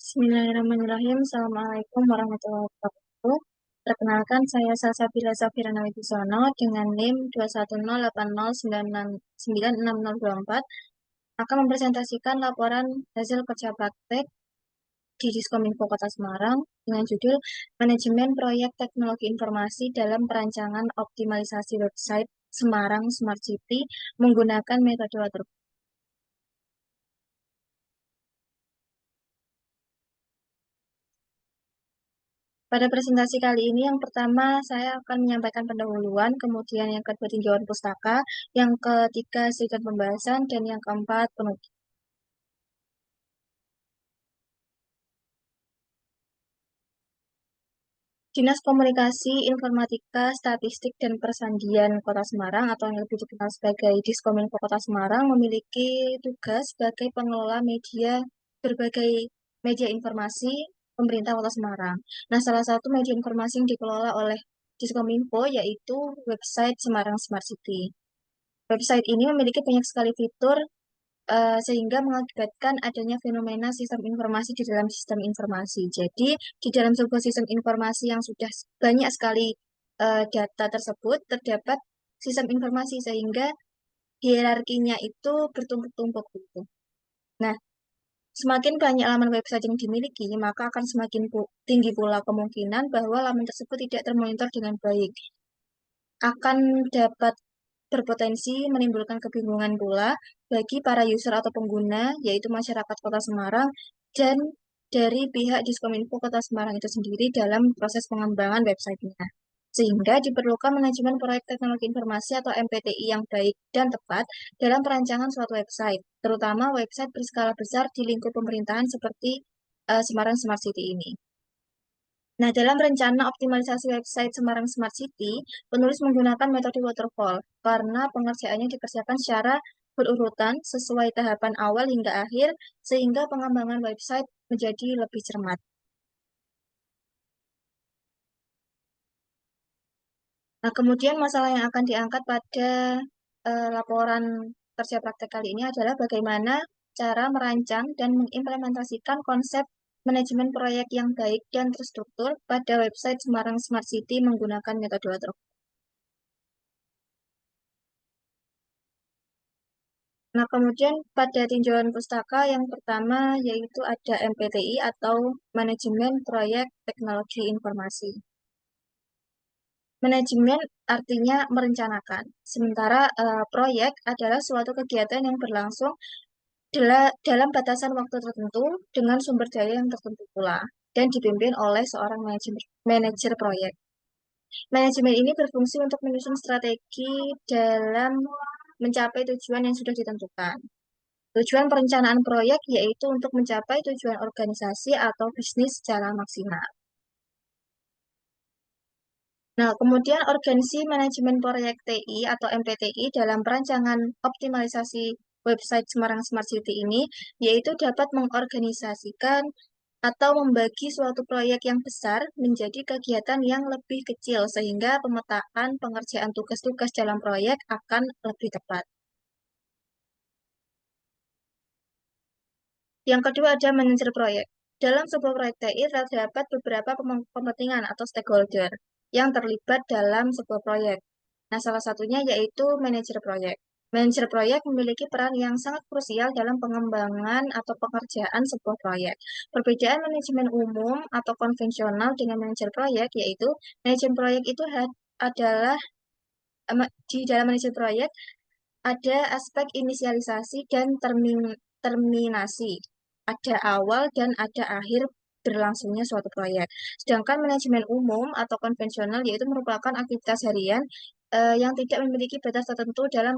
Bismillahirrahmanirrahim. Assalamualaikum warahmatullahi wabarakatuh. Perkenalkan, saya Salsabila Safirana Wibisono dengan NIM 21080909624 akan mempresentasikan laporan hasil kerja praktek di Diskominfo Kota Semarang dengan judul Manajemen Proyek Teknologi Informasi dalam Perancangan Optimalisasi Website Semarang Smart City menggunakan metode waterfall. Pada presentasi kali ini, yang pertama saya akan menyampaikan pendahuluan, kemudian yang kedua tinjauan pustaka, yang ketiga sidang pembahasan, dan yang keempat penutup. Dinas Komunikasi, Informatika, Statistik, dan Persandian Kota Semarang atau yang lebih dikenal sebagai Diskominfo Kota Semarang memiliki tugas sebagai pengelola berbagai media informasi pemerintah Kota Semarang. Nah, salah satu media informasi yang dikelola oleh Diskominfo yaitu website Semarang Smart City. Website ini memiliki banyak sekali fitur sehingga mengakibatkan adanya fenomena sistem informasi di dalam sistem informasi. Jadi, di dalam sebuah sistem informasi yang sudah banyak sekali data tersebut, terdapat sistem informasi sehingga hierarkinya itu bertumpuk-tumpuk gitu. Nah, semakin banyak laman website yang dimiliki, maka akan semakin tinggi pula kemungkinan bahwa laman tersebut tidak termonitor dengan baik. Akan dapat berpotensi menimbulkan kebingungan pula bagi para user atau pengguna, yaitu masyarakat Kota Semarang, dan dari pihak Diskominfo Kota Semarang itu sendiri dalam proses pengembangan websitenya. Sehingga diperlukan manajemen proyek teknologi informasi atau MPTI yang baik dan tepat dalam perancangan suatu website, terutama website berskala besar di lingkup pemerintahan seperti Semarang Smart City ini. Nah, dalam rencana optimalisasi website Semarang Smart City, penulis menggunakan metode waterfall karena pengerjaannya dikerjakan secara berurutan sesuai tahapan awal hingga akhir, sehingga pengembangan website menjadi lebih cermat. Nah, kemudian masalah yang akan diangkat pada laporan kerja praktek kali ini adalah bagaimana cara merancang dan mengimplementasikan konsep manajemen proyek yang baik dan terstruktur pada website Semarang Smart City menggunakan metode waterfall. Nah, kemudian pada tinjauan pustaka yang pertama yaitu ada MPTI atau Manajemen Proyek Teknologi Informasi. Manajemen artinya merencanakan, sementara proyek adalah suatu kegiatan yang berlangsung dalam batasan waktu tertentu dengan sumber daya yang tertentu pula dan dipimpin oleh seorang manajer proyek. Manajemen ini berfungsi untuk menyusun strategi dalam mencapai tujuan yang sudah ditentukan. Tujuan perencanaan proyek yaitu untuk mencapai tujuan organisasi atau bisnis secara maksimal. Nah, kemudian Organisasi Manajemen Proyek TI atau MPTI dalam perancangan optimalisasi website Semarang Smart City ini, yaitu dapat mengorganisasikan atau membagi suatu proyek yang besar menjadi kegiatan yang lebih kecil, sehingga pemetaan pengerjaan tugas-tugas dalam proyek akan lebih tepat. Yang kedua ada manajer proyek. Dalam sebuah proyek TI terdapat beberapa kepentingan atau stakeholder yang terlibat dalam sebuah proyek. Nah, salah satunya yaitu manajer proyek. Manajer proyek memiliki peran yang sangat krusial dalam pengembangan atau pekerjaan sebuah proyek. Perbedaan manajemen umum atau konvensional dengan manajer proyek yaitu manajemen proyek itu adalah di dalam manajer proyek ada aspek inisialisasi dan terminasi. Ada awal dan ada akhir berlangsungnya suatu proyek. Sedangkan manajemen umum atau konvensional yaitu merupakan aktivitas harian yang tidak memiliki batas tertentu dalam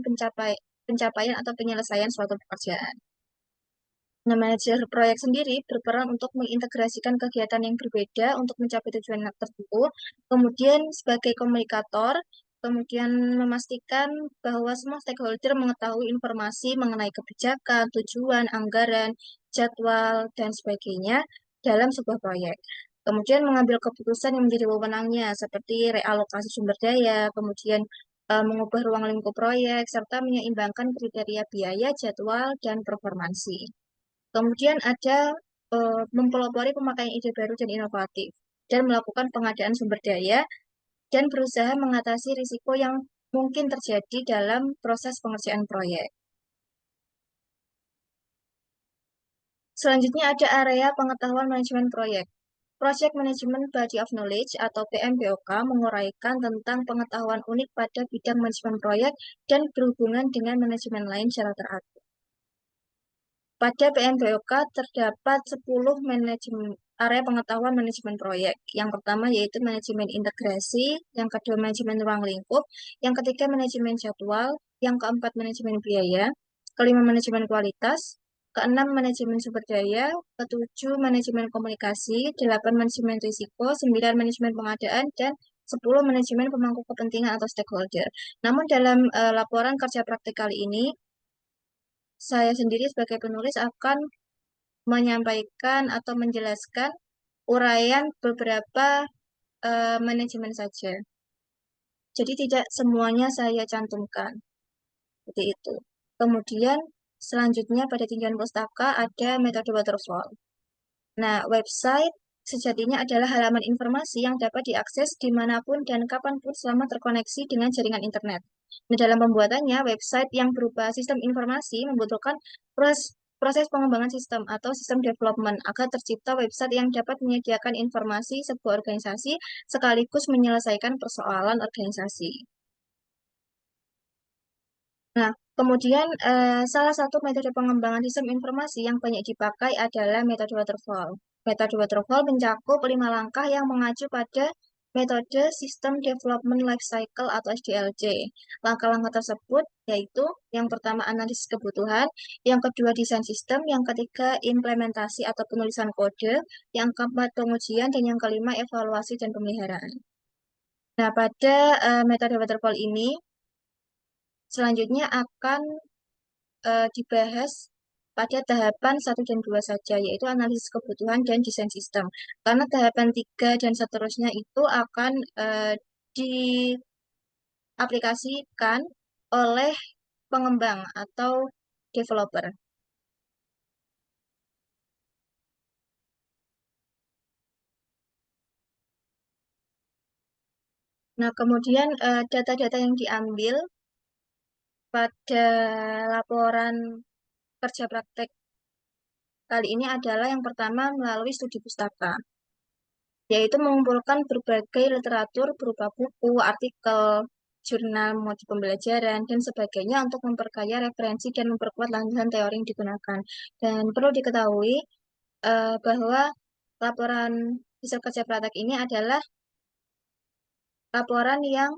pencapaian atau penyelesaian suatu pekerjaan. Nah, manajer proyek sendiri berperan untuk mengintegrasikan kegiatan yang berbeda untuk mencapai tujuan tertentu, kemudian sebagai komunikator, kemudian memastikan bahwa semua stakeholder mengetahui informasi mengenai kebijakan, tujuan, anggaran, jadwal, dan sebagainya dalam sebuah proyek. Kemudian mengambil keputusan yang menjadi wewenangnya, seperti realokasi sumber daya, kemudian mengubah ruang lingkup proyek, serta menyeimbangkan kriteria biaya, jadwal, dan performansi. Kemudian ada mempelopori pemakaian ide baru dan inovatif, dan melakukan pengadaan sumber daya, dan berusaha mengatasi risiko yang mungkin terjadi dalam proses pengerjaan proyek. Selanjutnya ada area pengetahuan manajemen proyek. Project Management Body of Knowledge atau PMBOK menguraikan tentang pengetahuan unik pada bidang manajemen proyek dan berhubungan dengan manajemen lain secara teratur. Pada PMBOK terdapat 10 area pengetahuan manajemen proyek. Yang pertama yaitu manajemen integrasi, yang kedua manajemen ruang lingkup, yang ketiga manajemen jadwal, yang keempat manajemen biaya, kelima manajemen kualitas, keenam manajemen sumber daya, ketujuh manajemen komunikasi, delapan manajemen risiko, sembilan manajemen pengadaan, dan 10 manajemen pemangku kepentingan atau stakeholder. Namun dalam laporan kerja praktik kali ini, saya sendiri sebagai penulis akan menyampaikan atau menjelaskan uraian beberapa manajemen saja. Jadi tidak semuanya saya cantumkan. Seperti itu. Kemudian selanjutnya pada tinggian pustaka ada metode waterfall. Nah, website sejatinya adalah halaman informasi yang dapat diakses dimanapun dan kapanpun selama terkoneksi dengan jaringan internet. Nah, dalam pembuatannya, website yang berupa sistem informasi membutuhkan proses pengembangan sistem atau sistem development agar tercipta website yang dapat menyediakan informasi sebuah organisasi sekaligus menyelesaikan persoalan organisasi. Nah, kemudian salah satu metode pengembangan sistem informasi yang banyak dipakai adalah metode waterfall. Metode waterfall mencakup 5 langkah yang mengacu pada metode System Development Lifecycle atau SDLC. Langkah-langkah tersebut yaitu yang pertama analisis kebutuhan, yang kedua desain sistem, yang ketiga implementasi atau penulisan kode, yang keempat pengujian, dan yang kelima evaluasi dan pemeliharaan. Nah, pada metode waterfall ini selanjutnya akan dibahas pada tahapan 1 dan 2 saja, yaitu analisis kebutuhan dan desain sistem. Karena tahapan 3 dan seterusnya itu akan diaplikasikan oleh pengembang atau developer. Nah, kemudian data-data yang diambil pada laporan kerja praktek kali ini adalah yang pertama melalui studi pustaka, yaitu mengumpulkan berbagai literatur berupa buku, artikel, jurnal, modul pembelajaran, dan sebagainya untuk memperkaya referensi dan memperkuat landasan teori yang digunakan. Dan perlu diketahui bahwa laporan hasil kerja praktek ini adalah laporan yang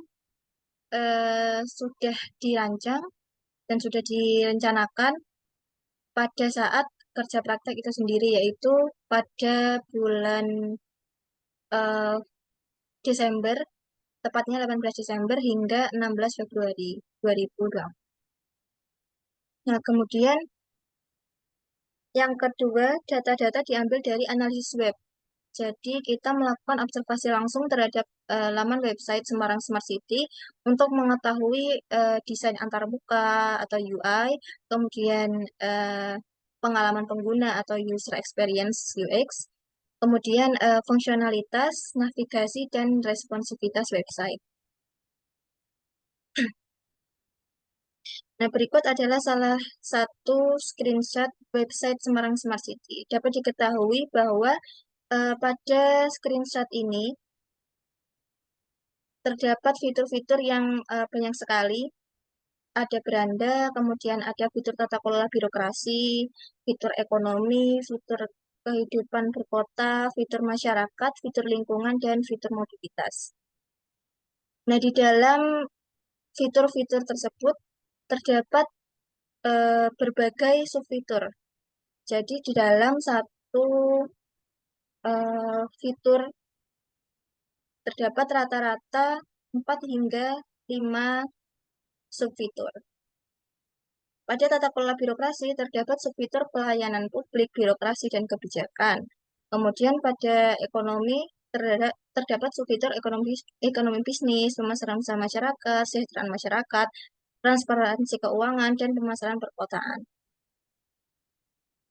sudah dirancang dan sudah direncanakan pada saat kerja praktek itu sendiri, yaitu pada bulan eh, Desember, tepatnya 18 Desember hingga 16 Februari 2020. Nah, kemudian yang kedua, data-data diambil dari analisis web. Jadi, kita melakukan observasi langsung terhadap laman website Semarang Smart City untuk mengetahui desain antarmuka atau UI, kemudian pengalaman pengguna atau user experience UX, kemudian fungsionalitas, navigasi, dan responsivitas website. Nah, berikut adalah salah satu screenshot website Semarang Smart City. Dapat diketahui bahwa pada screenshot ini terdapat fitur-fitur yang banyak sekali. Ada beranda, kemudian ada fitur tata kelola birokrasi, fitur ekonomi, fitur kehidupan berkota, fitur masyarakat, fitur lingkungan, dan fitur mobilitas. Nah, di dalam fitur-fitur tersebut terdapat berbagai subfitur. Jadi di dalam satu fitur terdapat rata-rata 4 hingga 5 subfitur. Pada tata kelola birokrasi terdapat subfitur pelayanan publik, birokrasi, dan kebijakan. Kemudian pada ekonomi terdapat subfitur ekonomi bisnis, pemasaran usaha masyarakat, kesejahteraan masyarakat, transparansi keuangan, dan pemasaran perkotaan.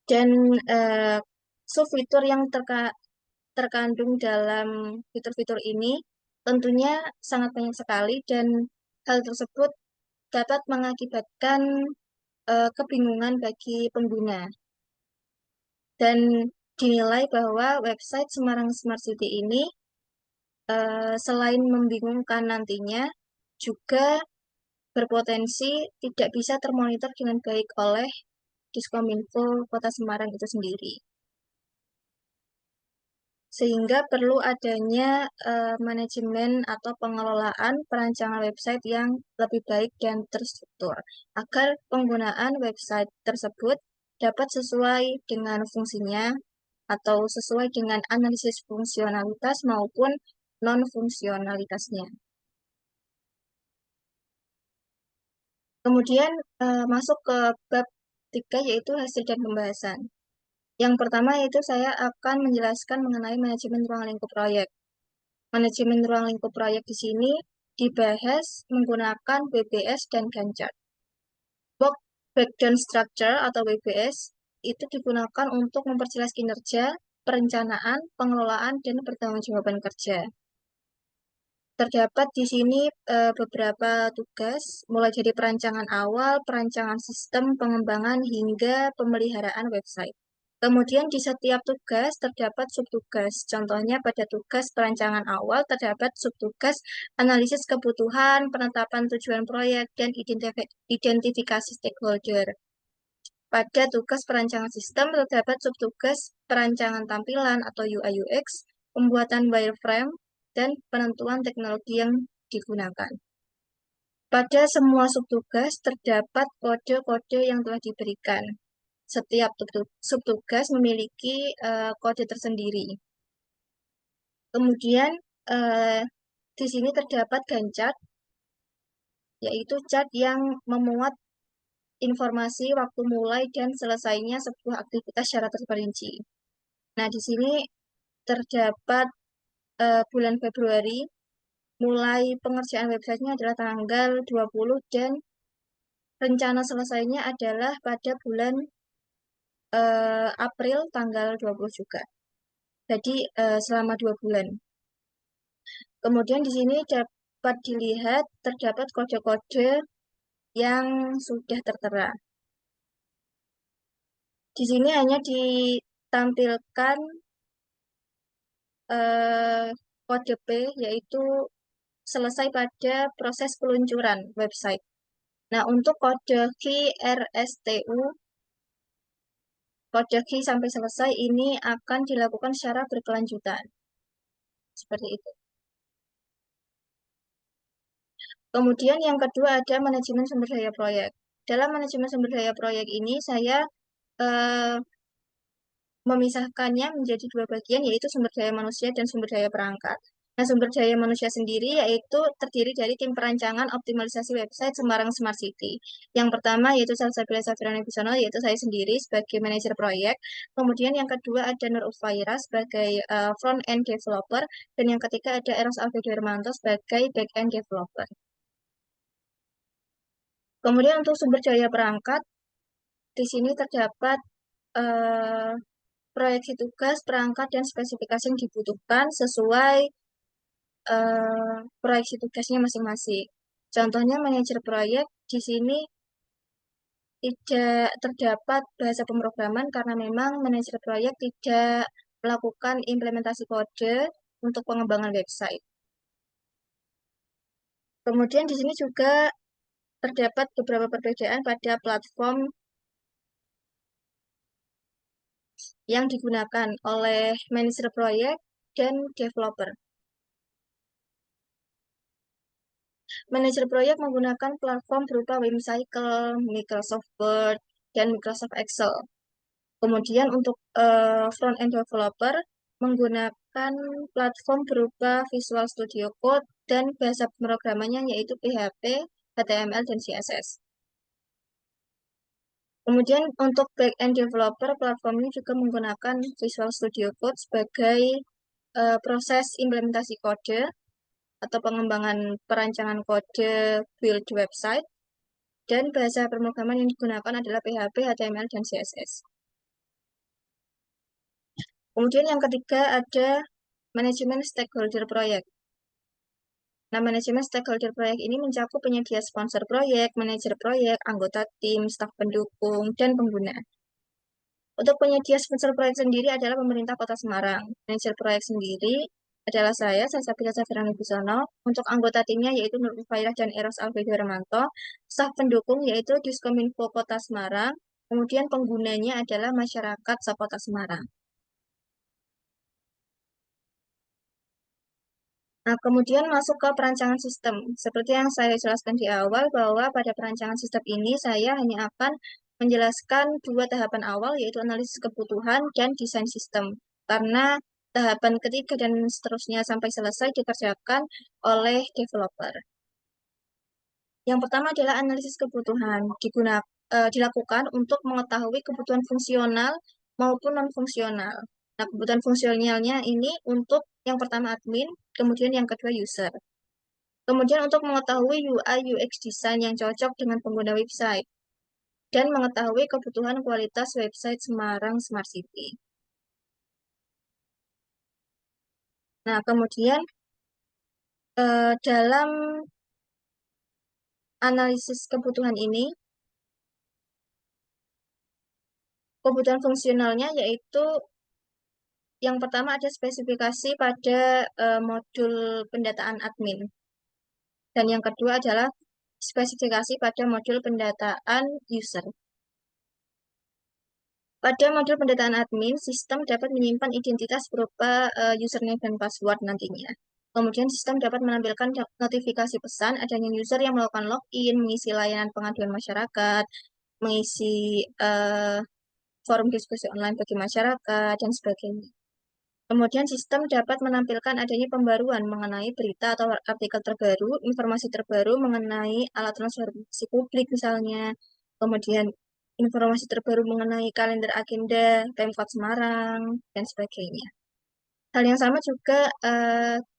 Dan Subfitur yang terkandung dalam fitur-fitur ini tentunya sangat banyak sekali dan hal tersebut dapat mengakibatkan kebingungan bagi pengguna. Dan dinilai bahwa website Semarang Smart City ini selain membingungkan nantinya, juga berpotensi tidak bisa termonitor dengan baik oleh Diskominfo Kota Semarang itu sendiri. Sehingga perlu adanya manajemen atau pengelolaan perancangan website yang lebih baik dan terstruktur, agar penggunaan website tersebut dapat sesuai dengan fungsinya atau sesuai dengan analisis fungsionalitas maupun non-fungsionalitasnya. Kemudian masuk ke bab 3 yaitu hasil dan pembahasan. Yang pertama yaitu saya akan menjelaskan mengenai manajemen ruang lingkup proyek. Manajemen ruang lingkup proyek di sini dibahas menggunakan WBS dan Gantt chart. Work Breakdown Structure atau WBS itu digunakan untuk memperjelas kinerja, perencanaan, pengelolaan, dan pertanggungjawaban kerja. Terdapat di sini beberapa tugas, mulai dari perancangan awal, perancangan sistem, pengembangan, hingga pemeliharaan website. Kemudian di setiap tugas terdapat subtugas. Contohnya pada tugas perancangan awal terdapat subtugas analisis kebutuhan, penetapan tujuan proyek, dan identifikasi stakeholder. Pada tugas perancangan sistem terdapat subtugas perancangan tampilan atau UI UX, pembuatan wireframe, dan penentuan teknologi yang digunakan. Pada semua subtugas terdapat kode-kode yang telah diberikan. Setiap subtugas memiliki kode tersendiri. Kemudian di sini terdapat Gantt chart, yaitu chart yang memuat informasi waktu mulai dan selesainya sebuah aktivitas secara terperinci. Nah, di sini terdapat bulan Februari, mulai pengerjaan websitenya adalah tanggal 20 dan rencana selesainya adalah pada bulan April tanggal 20 juga. Jadi selama 2 bulan. Kemudian di sini dapat dilihat terdapat kode-kode yang sudah tertera. Di sini hanya ditampilkan kode P, yaitu selesai pada proses peluncuran website. Nah, untuk kode key RSTU, kode key sampai selesai ini akan dilakukan secara berkelanjutan. Seperti itu. Kemudian yang kedua ada manajemen sumber daya proyek. Dalam manajemen sumber daya proyek ini saya eh, memisahkannya menjadi dua bagian, yaitu sumber daya manusia dan sumber daya perangkat. Nah, sumber daya manusia sendiri yaitu terdiri dari tim perancangan optimalisasi website Semarang Smart City. Yang pertama yaitu Salsabila Safirana Bisono, yaitu saya sendiri sebagai manajer proyek. Kemudian yang kedua ada Nur Ufaira sebagai front-end developer. Dan yang ketiga ada Eros Alfredo Hermanto sebagai back-end developer. Kemudian untuk sumber daya perangkat, di sini terdapat eh, proyeksi tugas, perangkat, dan spesifikasi yang dibutuhkan sesuai proyeksi tugasnya masing-masing. Contohnya manajer proyek di sini tidak terdapat bahasa pemrograman karena memang manajer proyek tidak melakukan implementasi kode untuk pengembangan website. Kemudian di sini juga terdapat beberapa perbedaan pada platform yang digunakan oleh manajer proyek dan developer. Manajer proyek menggunakan platform berupa Whimsical, Microsoft Word, dan Microsoft Excel. Kemudian untuk front-end developer menggunakan platform berupa Visual Studio Code dan bahasa pemrogramannya yaitu PHP, HTML, dan CSS. Kemudian untuk back-end developer, platform ini juga menggunakan Visual Studio Code sebagai proses implementasi kode atau pengembangan perancangan kode build website, dan bahasa pemrograman yang digunakan adalah PHP, HTML, dan CSS. Kemudian yang ketiga ada manajemen stakeholder proyek. Nah, manajemen stakeholder proyek ini mencakup penyedia sponsor proyek, manajer proyek, anggota tim, staf pendukung, dan pengguna. Untuk penyedia sponsor proyek sendiri adalah pemerintah Kota Semarang. Manajer proyek sendiri adalah saya, Sasabila Safirani Busono. Untuk anggota timnya yaitu Nur Ufairah dan Eros Alfredo Hermanto. Staf pendukung yaitu Diskominfo Kota Semarang. Kemudian penggunanya adalah masyarakat Kota Semarang. Nah, kemudian masuk ke perancangan sistem. Seperti yang saya jelaskan di awal bahwa pada perancangan sistem ini saya hanya akan menjelaskan dua tahapan awal yaitu analisis kebutuhan dan desain sistem. Karena tahapan ketiga dan seterusnya sampai selesai dikerjakan oleh developer. Yang pertama adalah analisis kebutuhan dilakukan untuk mengetahui kebutuhan fungsional maupun non-fungsional. Nah, kebutuhan fungsionalnya ini untuk yang pertama admin, kemudian yang kedua user. Kemudian untuk mengetahui UI UX design yang cocok dengan pengguna website dan mengetahui kebutuhan kualitas website Semarang Smart City. Nah, kemudian dalam analisis kebutuhan ini, kebutuhan fungsionalnya yaitu yang pertama ada spesifikasi pada modul pendataan admin. Dan yang kedua adalah spesifikasi pada modul pendataan user. Pada modul pendataan admin, sistem dapat menyimpan identitas berupa username dan password nantinya. Kemudian sistem dapat menampilkan notifikasi pesan adanya user yang melakukan login, mengisi layanan pengaduan masyarakat, mengisi forum diskusi online bagi masyarakat, dan sebagainya. Kemudian sistem dapat menampilkan adanya pembaruan mengenai berita atau artikel terbaru, informasi terbaru mengenai alat transportasi publik misalnya, kemudian informasi terbaru mengenai kalender agenda Pemkot Semarang, dan sebagainya. Hal yang sama juga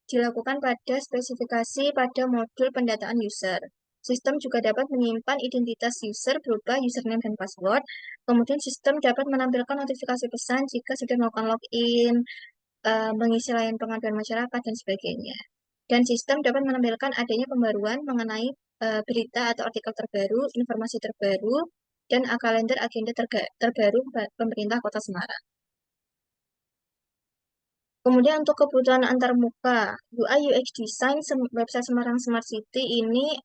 dilakukan pada spesifikasi pada modul pendataan user. Sistem juga dapat menyimpan identitas user berupa username dan password. Kemudian sistem dapat menampilkan notifikasi pesan jika sudah melakukan login, mengisi layanan pengaduan masyarakat, dan sebagainya. Dan sistem dapat menampilkan adanya pembaruan mengenai berita atau artikel terbaru, informasi terbaru, dan kalender agenda terbaru pemerintah Kota Semarang. Kemudian untuk kebutuhan antarmuka, UI UX Design website Semarang Smart City ini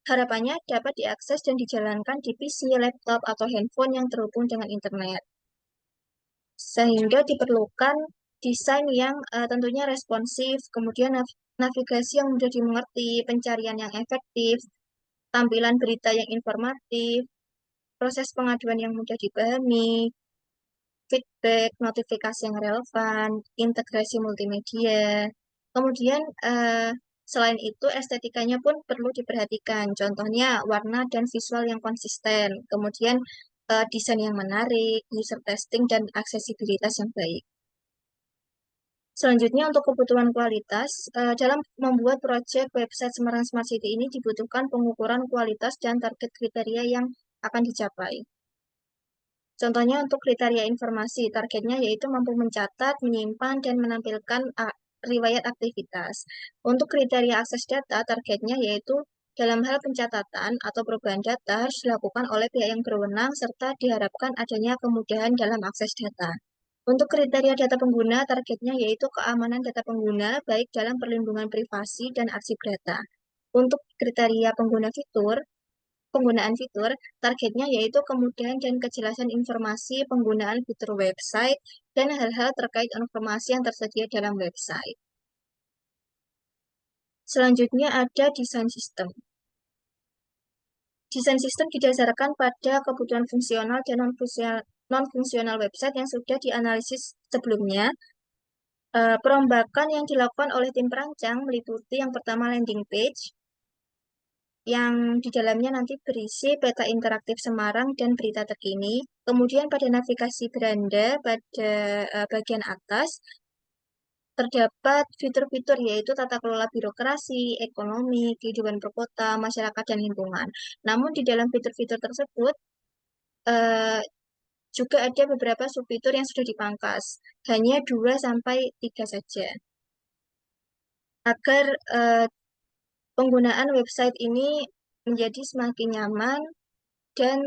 harapannya dapat diakses dan dijalankan di PC, laptop, atau handphone yang terhubung dengan internet. Sehingga diperlukan desain yang tentunya responsif, kemudian navigasi yang mudah dimengerti, pencarian yang efektif, tampilan berita yang informatif, proses pengaduan yang mudah dipahami, feedback, notifikasi yang relevan, integrasi multimedia. Kemudian selain itu estetikanya pun perlu diperhatikan. Contohnya warna dan visual yang konsisten. Kemudian desain yang menarik, user testing, dan aksesibilitas yang baik. Selanjutnya untuk kebutuhan kualitas, dalam membuat proyek website Semarang Smart City ini dibutuhkan pengukuran kualitas dan target kriteria yang akan dicapai. Contohnya untuk kriteria informasi, targetnya yaitu mampu mencatat, menyimpan, dan menampilkan riwayat aktivitas. Untuk kriteria akses data, targetnya yaitu dalam hal pencatatan atau perubahan data harus dilakukan oleh pihak yang berwenang serta diharapkan adanya kemudahan dalam akses data. Untuk kriteria data pengguna, targetnya yaitu keamanan data pengguna baik dalam perlindungan privasi dan arsip data. Untuk kriteria penggunaan fitur, targetnya yaitu kemudahan dan kejelasan informasi penggunaan fitur website dan hal-hal terkait informasi yang tersedia dalam website. Selanjutnya ada desain sistem. Desain sistem didasarkan pada kebutuhan fungsional dan non-fungsional website yang sudah dianalisis sebelumnya. Perombakan yang dilakukan oleh tim perancang meliputi yang pertama landing page, yang di dalamnya nanti berisi peta interaktif Semarang dan berita terkini. Kemudian pada navigasi beranda pada bagian atas terdapat fitur-fitur yaitu tata kelola birokrasi, ekonomi, kehidupan berkota, masyarakat, dan lingkungan. Namun di dalam fitur-fitur tersebut juga ada beberapa subfitur yang sudah dipangkas, hanya 2 sampai 3 saja. Agar penggunaan website ini menjadi semakin nyaman dan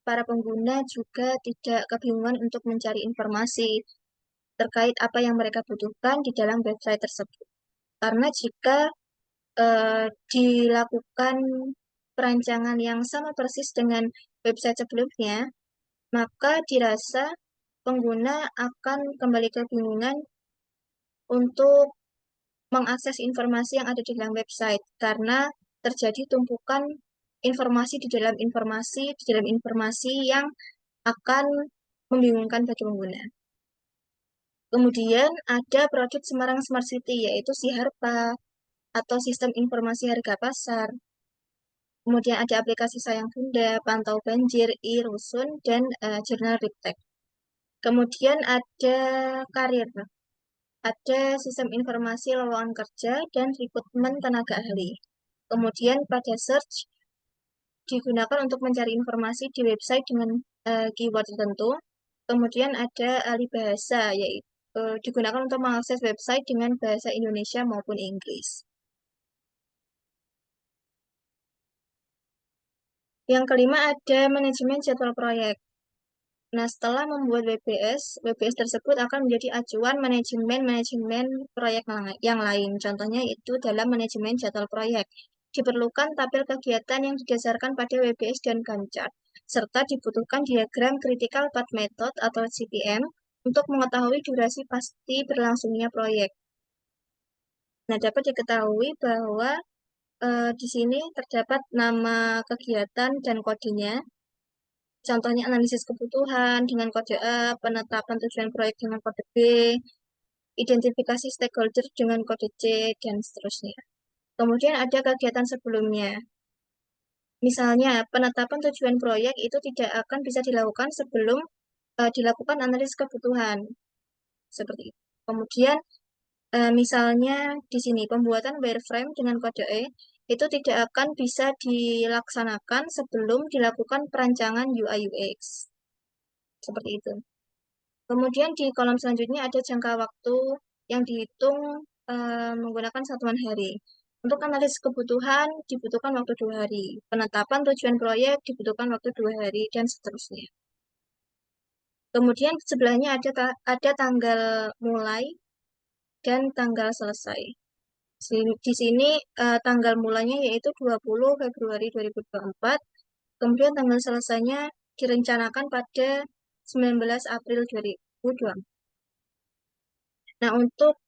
para pengguna juga tidak kebingungan untuk mencari informasi terkait apa yang mereka butuhkan di dalam website tersebut. Karena jika dilakukan perancangan yang sama persis dengan website sebelumnya, maka dirasa pengguna akan kembali kebingungan untuk mengakses informasi yang ada di dalam website karena terjadi tumpukan informasi di dalam informasi yang akan membingungkan bagi pengguna. Kemudian ada produk Semarang Smart City yaitu Siharpa atau Sistem Informasi Harga Pasar. Kemudian ada aplikasi Sayang Bunda, Pantau Banjir, iRusun, dan Jurnal Riptek. Kemudian ada karir, ada sistem informasi lowongan kerja dan rekrutmen tenaga ahli. Kemudian pada search digunakan untuk mencari informasi di website dengan keyword tertentu. Kemudian ada ahli bahasa, yaitu digunakan untuk mengakses website dengan bahasa Indonesia maupun Inggris. Yang kelima ada manajemen jadwal proyek. Nah, setelah membuat WBS tersebut akan menjadi acuan manajemen proyek yang lain. Contohnya itu dalam manajemen jadwal proyek. Diperlukan tabel kegiatan yang didasarkan pada WBS dan Gantt chart, serta dibutuhkan diagram critical path method atau CPM untuk mengetahui durasi pasti berlangsungnya proyek. Nah, dapat diketahui bahwa di sini terdapat nama kegiatan dan kodenya. Contohnya analisis kebutuhan dengan kode A, penetapan tujuan proyek dengan kode B, identifikasi stakeholder dengan kode C, dan seterusnya. Kemudian ada kegiatan sebelumnya. Misalnya, penetapan tujuan proyek itu tidak akan bisa dilakukan sebelum dilakukan analisis kebutuhan. Seperti itu. Kemudian, misalnya di sini pembuatan wireframe dengan kode E itu tidak akan bisa dilaksanakan sebelum dilakukan perancangan UI UX. Seperti itu. Kemudian di kolom selanjutnya ada jangka waktu yang dihitung menggunakan satuan hari. Untuk analisis kebutuhan dibutuhkan waktu 2 hari. Penetapan tujuan proyek dibutuhkan waktu 2 hari, dan seterusnya. Kemudian sebelahnya ada tanggal mulai dan tanggal selesai. Di sini tanggal mulanya yaitu 20 Februari 2024. Kemudian tanggal selesainya direncanakan pada 19 April 2024. Nah, untuk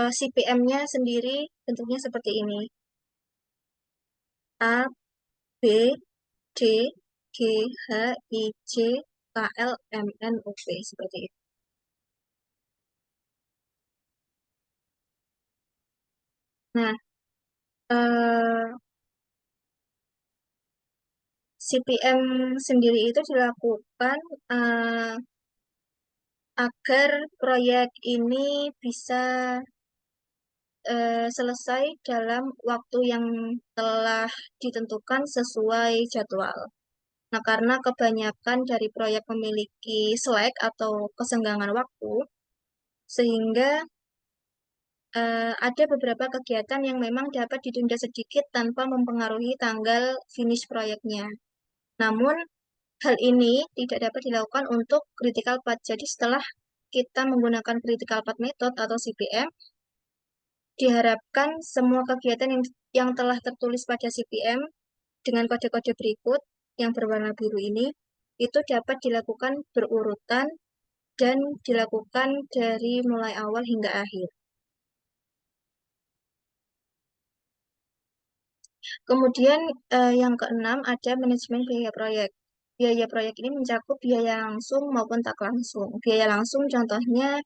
CPM-nya sendiri bentuknya seperti ini. A, B, D, G, H, I, J, K, L, M, N, O, P. Seperti itu. Nah, CPM sendiri itu dilakukan agar proyek ini bisa selesai dalam waktu yang telah ditentukan sesuai jadwal. Nah, karena kebanyakan dari proyek memiliki slack atau kesenggangan waktu, sehingga ada beberapa kegiatan yang memang dapat ditunda sedikit tanpa mempengaruhi tanggal finish proyeknya. Namun, hal ini tidak dapat dilakukan untuk critical path. Jadi, setelah kita menggunakan critical path method atau CPM, diharapkan semua kegiatan yang telah tertulis pada CPM dengan kode-kode berikut yang berwarna biru ini, itu dapat dilakukan berurutan dan dilakukan dari mulai awal hingga akhir. Kemudian yang keenam ada manajemen biaya proyek. Biaya proyek ini mencakup biaya langsung maupun tak langsung. Biaya langsung contohnya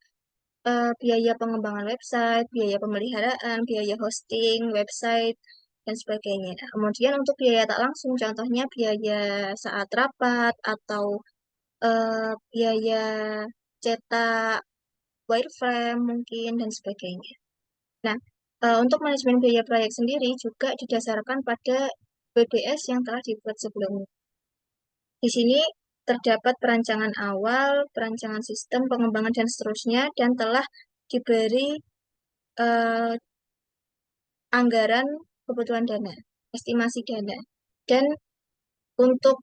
biaya pengembangan website, biaya pemeliharaan, biaya hosting, website, dan sebagainya. Kemudian untuk biaya tak langsung contohnya biaya saat rapat atau biaya cetak wireframe mungkin, dan sebagainya. Nah, untuk manajemen biaya proyek sendiri juga didasarkan pada BBS yang telah dibuat sebelumnya. Di sini terdapat perancangan awal, perancangan sistem, pengembangan, dan seterusnya, dan telah diberi eh, anggaran kebutuhan dana, estimasi dana. Dan untuk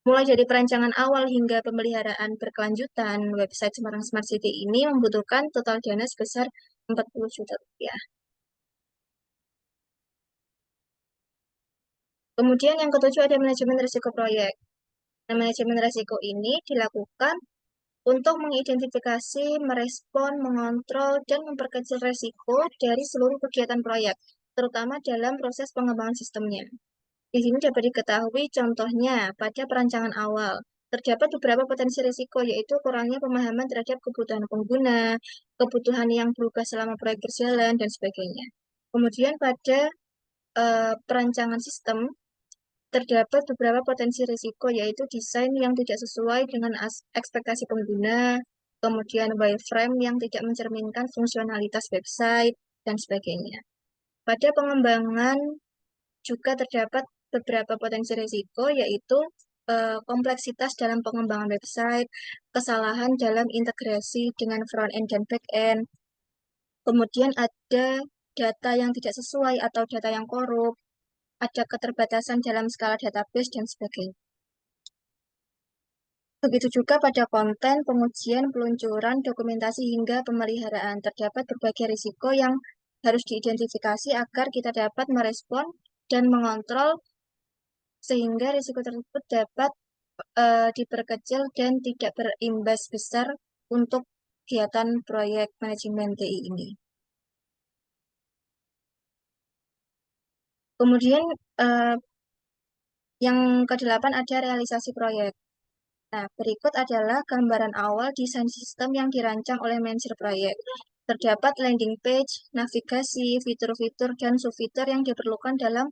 mulai dari perancangan awal hingga pemeliharaan berkelanjutan, website Semarang Smart City ini membutuhkan total dana sebesar 40 juta rupiah. Kemudian yang ketujuh ada manajemen risiko proyek. Nah, manajemen risiko ini dilakukan untuk mengidentifikasi, merespon, mengontrol, dan memperkecil risiko dari seluruh kegiatan proyek, terutama dalam proses pengembangan sistemnya. Di sini dapat diketahui contohnya pada perancangan awal. Terdapat beberapa potensi risiko, yaitu kurangnya pemahaman terhadap kebutuhan pengguna, kebutuhan yang berubah selama proyek berjalan, dan sebagainya. Kemudian pada perancangan sistem, terdapat beberapa potensi risiko, yaitu desain yang tidak sesuai dengan ekspektasi pengguna, kemudian wireframe yang tidak mencerminkan fungsionalitas website, dan sebagainya. Pada pengembangan juga terdapat beberapa potensi risiko, yaitu kompleksitas dalam pengembangan website, kesalahan dalam integrasi dengan front-end dan back-end, kemudian ada data yang tidak sesuai atau data yang korup, ada keterbatasan dalam skala database, dan sebagainya. Begitu juga pada konten, pengujian, peluncuran, dokumentasi, hingga pemeliharaan. Terdapat berbagai risiko yang harus diidentifikasi agar kita dapat merespon dan mengontrol sehingga risiko tersebut dapat diperkecil dan tidak berimbas besar untuk kegiatan proyek manajemen TI ini. Kemudian eh, yang kedelapan ada realisasi proyek. Nah, berikut adalah gambaran awal desain sistem yang dirancang oleh manajer proyek. Terdapat landing page, navigasi, fitur-fitur, dan subfitur yang diperlukan dalam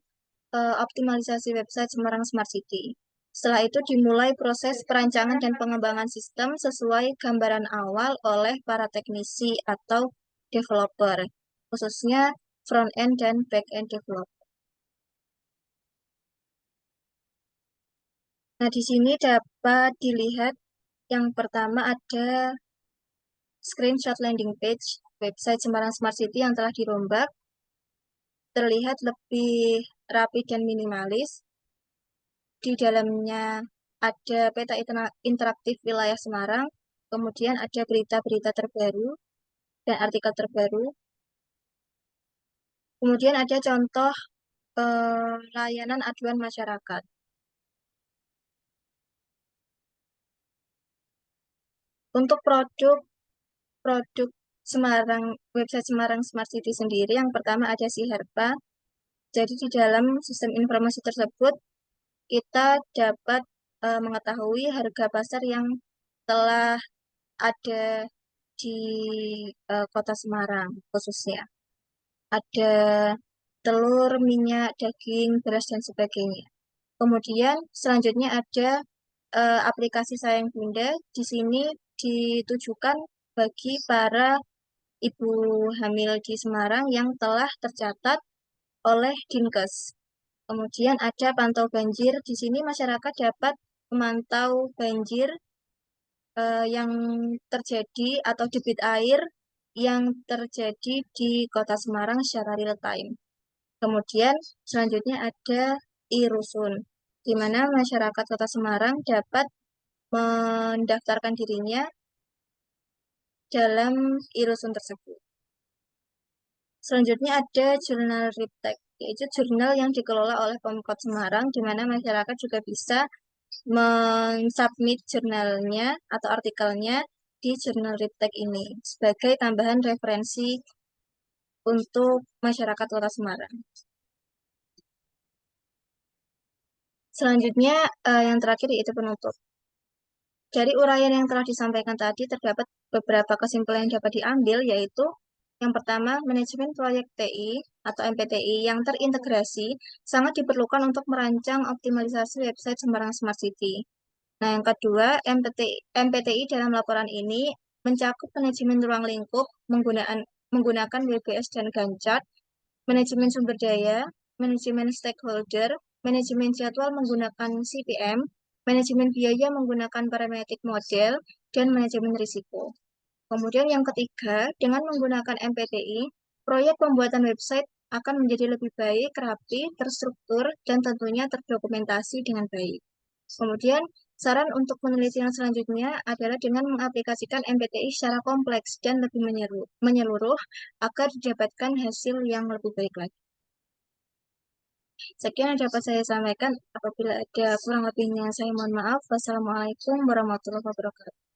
optimalisasi website Semarang Smart City. Setelah itu dimulai proses perancangan dan pengembangan sistem sesuai gambaran awal oleh para teknisi atau developer, khususnya front-end dan back-end developer. Nah, di sini dapat dilihat yang pertama ada screenshot landing page website Semarang Smart City yang telah dirombak, terlihat lebih rapi dan minimalis. Di dalamnya ada peta interaktif wilayah Semarang, kemudian ada berita-berita terbaru dan artikel terbaru. Kemudian ada contoh layanan aduan masyarakat. Untuk produk Semarang, website Semarang Smart City sendiri, yang pertama ada Siherpa. Jadi di dalam sistem informasi tersebut kita dapat mengetahui harga pasar yang telah ada di Kota Semarang khususnya. Ada telur, minyak, daging, beras, dan sebagainya. Kemudian selanjutnya ada aplikasi Sayang Bunda. Di sini ditujukan bagi para ibu hamil di Semarang yang telah tercatat oleh Dinkes. Kemudian ada pantau banjir. Di sini masyarakat dapat memantau banjir yang terjadi atau debit air yang terjadi di Kota Semarang secara real time. Kemudian selanjutnya ada e-rusun, di mana masyarakat Kota Semarang dapat mendaftarkan dirinya dalam e-rusun tersebut. Selanjutnya ada jurnal Riptek, yaitu jurnal yang dikelola oleh Pemkot Semarang, di mana masyarakat juga bisa mensubmit jurnalnya atau artikelnya di jurnal Riptek ini sebagai tambahan referensi untuk masyarakat Kota Semarang. Selanjutnya yang terakhir yaitu penutup. Dari uraian yang telah disampaikan tadi terdapat beberapa kesimpulan yang dapat diambil, yaitu yang pertama, manajemen proyek TI atau MPTI yang terintegrasi sangat diperlukan untuk merancang optimalisasi website Semarang Smart City. Nah, yang kedua, MPTI dalam laporan ini mencakup manajemen ruang lingkup menggunakan WBS dan Gantt chart, manajemen sumber daya, manajemen stakeholder, manajemen jadwal menggunakan CPM, manajemen biaya menggunakan parametric model, dan manajemen risiko. Kemudian yang ketiga, dengan menggunakan MPTI, proyek pembuatan website akan menjadi lebih baik, rapi, terstruktur, dan tentunya terdokumentasi dengan baik. Kemudian, saran untuk penelitian selanjutnya adalah dengan mengaplikasikan MPTI secara kompleks dan lebih menyeluruh agar didapatkan hasil yang lebih baik lagi. Sekian yang dapat saya sampaikan. Apabila ada kurang lebihnya, saya mohon maaf. Wassalamualaikum warahmatullahi wabarakatuh.